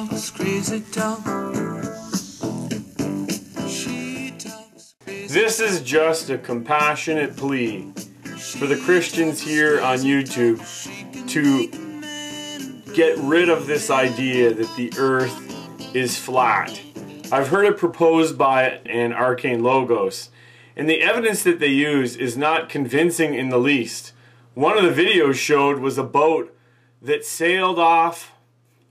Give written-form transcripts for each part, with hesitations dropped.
talks crazy talk. She talks crazy. This is just a compassionate plea for the Christians here on YouTube to get rid of this idea that the earth is flat. I've heard it proposed by an arcane logos, and the evidence that they use is not convincing in the least. One of the videos showed was a boat that sailed off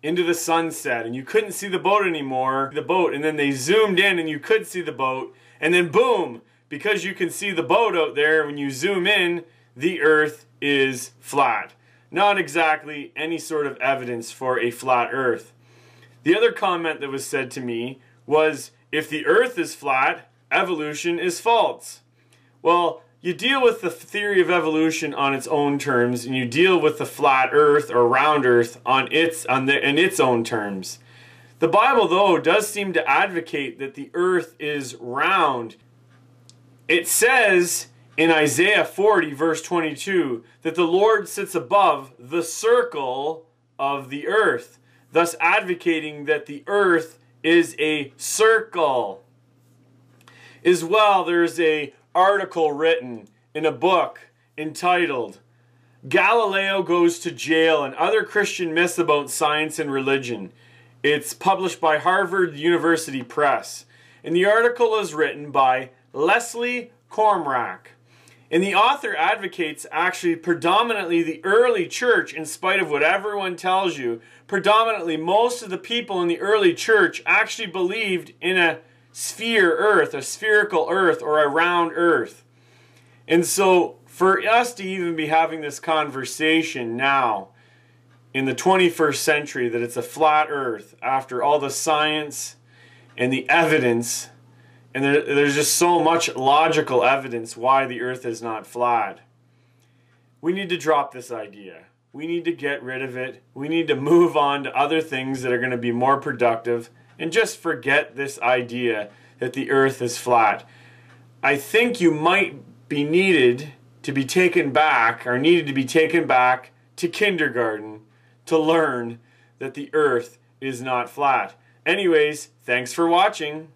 into the sunset, and you couldn't see the boat anymore, and then they zoomed in and you could see the boat, and then boom, because you can see the boat out there, when you zoom in, the earth is flat. Not exactly any sort of evidence for a flat earth. The other comment that was said to me was, if the earth is flat, evolution is false. Well, you deal with the theory of evolution on its own terms, and you deal with the flat earth or round earth in its own terms. The Bible, though, does seem to advocate that the earth is round. It says in Isaiah 40 verse 22 that the Lord sits above the circle of the earth, thus advocating that the earth is a circle. As well, there's an article written in a book entitled Galileo Goes to Jail and Other Christian Myths About Science and Religion. It's published by Harvard University Press. And the article is written by Leslie Cormrack. And the author advocates actually predominantly the early church, in spite of what everyone tells you. Predominantly, most of the people in the early church actually believed in a sphere earth, a spherical earth, or a round earth. And so, for us to even be having this conversation now, in the 21st century, that it's a flat earth, after all the science and the evidence, and there's just so much logical evidence why the earth is not flat. We need to drop this idea. We need to get rid of it. We need to move on to other things that are going to be more productive, and just forget this idea that the earth is flat. I think you might be needed to be taken back, or needed to be taken back to kindergarten to learn that the earth is not flat. Anyways, thanks for watching.